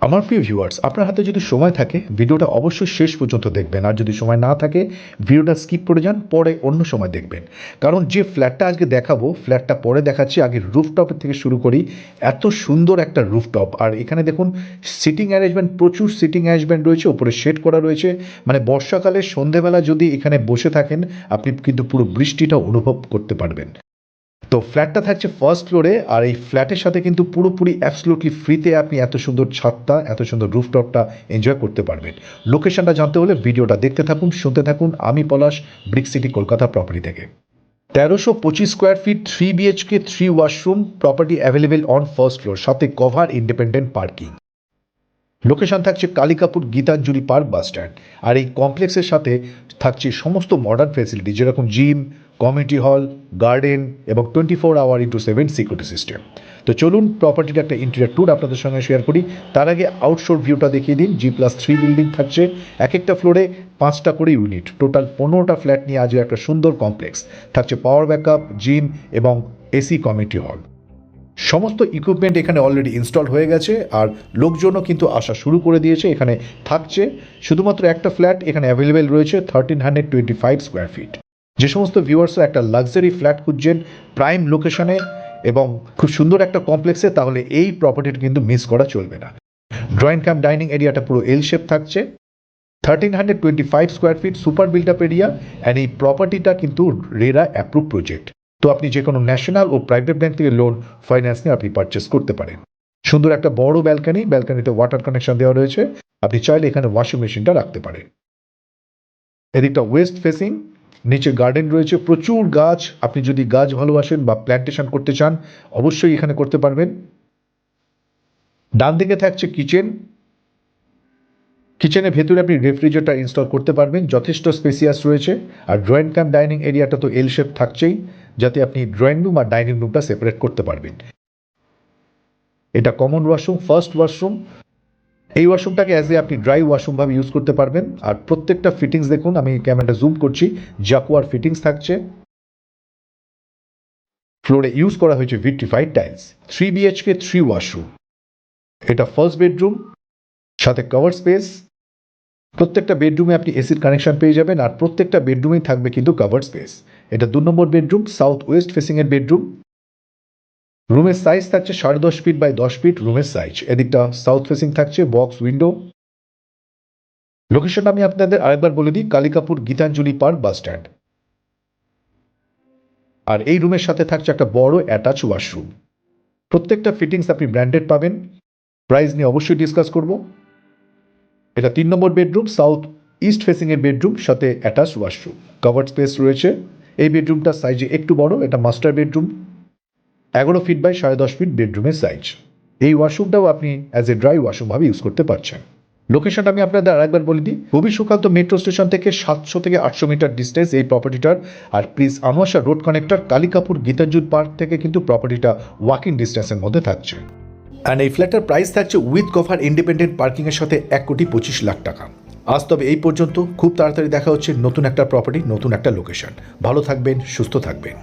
আমার প্রিয় ভিউয়ার্স, আপনার হাতে যদি সময় থাকে ভিডিওটা অবশ্যই শেষ পর্যন্ত দেখবেন, আর যদি সময় না থাকে ভিডিওটা স্কিপ করে যান, পরে অন্য সময় দেখবেন। কারণ যে ফ্ল্যাটটা আজকে দেখাবো, ফ্ল্যাটটা পরে দেখাচ্ছি, আগে রুফটপের থেকে শুরু করি। এত সুন্দর একটা রুফটপ, আর এখানে দেখুন সিটিং অ্যারেঞ্জমেন্ট, প্রচুর সিটিং অ্যারেঞ্জমেন্ট রয়েছে, উপরে শেড করা রয়েছে। মানে বর্ষাকালে সন্ধেবেলা যদি এখানে বসে থাকেন আপনি কিন্তু পুরো বৃষ্টিটা অনুভব করতে পারবেন। তো ফ্ল্যাটটা থাকছে ফার্স্ট ফ্লোরে, আর এই ফ্ল্যাটের সাথে কিন্তু পুরোপুরি অ্যাবসলুটলি ফ্রিতে আপনি এত সুন্দর ছাদটা, এত সুন্দর রুফটপটা এনজয় করতে পারবেন। লোকেশনটা জানতে হলে ভিডিওটা দেখতে থাকুন, শুনতে থাকুন। আমি Palash, Brick City Kolkata property থেকে। 1325 square feet, 3 BHK, 3 washroom property available on first floor, সাথে কভার ইন্ডিপেন্ডেন্ট পার্কিং। লোকেশন থাকছে Kalikapur Gitanjali park bus stand. আর এই কমপ্লেক্সের সাথে থাকছে সমস্ত মডার্ন ফেসিলিটি, যেরকম জিম, কমিউনিটি হল, গার্ডেন এবং 24 hour/7 সিকিউরিটি সিস্টেম। তো চলুন প্রপার্টির একটা ইন্টেরিয়র ট্যুর আপনাদের সঙ্গে শেয়ার করি। তার আগে আউটশোর ভিউটা দেখিয়ে দিন। G+3 বিল্ডিং থাকছে, এক একটা ফ্লোরে 5টা করে ইউনিট, টোটাল 15টা ফ্ল্যাট নিয়ে আজ একটা সুন্দর কমপ্লেক্স। থাকছে পাওয়ার ব্যাকআপ, জিম এবং এসি কমিউনিটি হল। সমস্ত ইকুইপমেন্ট এখানে অলরেডি ইনস্টল হয়ে গেছে, আর লোকজনও কিন্তু আসা শুরু করে দিয়েছে। এখানে থাকছে শুধুমাত্র একটা ফ্ল্যাট এখানে অ্যাভেলেবেল রয়েছে, 1325 স্কোয়ার ফিট। যে সমস্ত ভিউয়ার্সরা একটা লাক্সারি ফ্ল্যাট খুঁজছেন প্রাইম লোকেশনে এবং খুব সুন্দর একটা কমপ্লেক্সে, তাহলে এই প্রপার্টিটা কিন্তু মিস করা চলবে না। ড্রয়িং কাম ডাইনিং এরিয়াটা পুরো এল শেপ থাকছে, 1325 square fit, super build up area. And এই প্রপার্টিটা কিন্তু রেরা অ্যাপ্রুভ প্রজেক্ট। তো আপনি যে কোনো ন্যাশনাল ও প্রাইভেট ব্যাংক থেকে লোন, ফাইন্যান্স নিয়ে আপনি পারচেস করতে পারেন। সুন্দর একটা বড় ব্যালকানি, ব্যালকানিতে ওয়াটার কানেকশন দেওয়া রয়েছে। আপনি চাইলে এখানে ওয়াশিং মেশিনটা রাখতে পারেন। এদিকটা ওয়েস্ট ফেসিং, নিচে গার্ডেন রয়েছে, প্রচুর গাছ। আপনি যদি গাছ ভালোবাসেন বা প্ল্যান্টেশন করতে চান অবশ্যই এখানে করতে পারবেন। ডান দিকে থাকছে কিচেন। কিচেনের ভেতরে আপনি রেফ্রিজারেটর ইনস্টল করতে পারবেন, যথেষ্ট স্পেসিয়াস রয়েছে। আর ড্রয়িং কাম ডাইনিং এরিয়াটা তো এল শেপ থাকছেই, যাতে আপনি ড্রয়িং রুম আর ডাইনিং রুমটা সেপারেট করতে পারবেন। এটা কমন ওয়াশরুম, ফার্স্ট ওয়াশরুম। এই ওয়াশরুমটাকে অ্যাজ এ আপনি ড্রাই ওয়াশরুম ভাবে ইউজ করতে পারবেন। আর প্রত্যেকটা ফিটিংস দেখুন, আমি ক্যামেরাটা জুম করছি, জাকুয়ার ফিটিংস থাকছে। ফ্লোরে ইউজ করা হয়েছে ভিট্রিফাইড টাইলস। 3 BHK, 3 washroom. এটা ফার্স্ট বেডরুম, সাথে কভার স্পেস। প্রত্যেকটা বেডরুমে আপনি এসির কানেকশন পেয়ে যাবেন, আর প্রত্যেকটা বেডরুমেই থাকবে কিন্তু কভার স্পেস। এটা 2 নম্বর বেডরুম, সাউথ ওয়েস্ট ফেসিংয়ের বেডরুম। রুমের সাইজ থাকছে 10.5 ফিট বাই 10 ফিট রুমের সাইজ। এদিকটা সাউথ ফেসিং থাকছে, বক্স উইন্ডো। লোকেশনটা আমি আপনাদের আরেকবার বলে দিই, Kalikapur Gitanjali park bus stand. আর এই রুমের সাথে থাকছে একটা বড় অ্যাটাচ ওয়াশরুম। প্রত্যেকটা ফিটিংস আপনি ব্র্যান্ডেড পাবেন। প্রাইস নিয়ে অবশ্যই ডিসকাস করব। এটা 3 নম্বর বেডরুম, সাউথ ইস্ট ফেসিংয়ের বেডরুম, সাথে অ্যাটাচ ওয়াশরুম, কভার্ড স্পেস রয়েছে। এই বেডরুমটা সাইজে একটু বড়, এটা master bedroom. 11 feet by 10.5 feet বেডরুমের সাইজ। এই ওয়াশরুমটাও আপনি অ্যাজ এ ড্রাই ওয়াশরুম ভাবে ইউজ করতে পারছেন। লোকেশনটা আমি আপনাদের আরেকবার বলে দিই, খুবই সুকান্ত মেট্রো স্টেশন থেকে 700 থেকে 800 মিটার ডিস্টেন্স এই প্রপার্টিটার। আর please আনোয়াশা road connector, Kalikapur Gitanjali park থেকে কিন্তু প্রপার্টিটা ওয়াকিং ডিস্টেন্সের মধ্যে থাকছে। অ্যান্ড এই ফ্ল্যাটের প্রাইস থাকছে উইথ কভার ইন্ডিপেন্ডেন্ট পার্কিংয়ের সাথে 1,25,00,000 টাকা। আজ তবে এই পর্যন্ত, খুব তাড়াতাড়ি দেখা হচ্ছে নতুন একটা প্রপার্টি, নতুন একটা লোকেশন। ভালো থাকবেন, সুস্থ থাকবেন।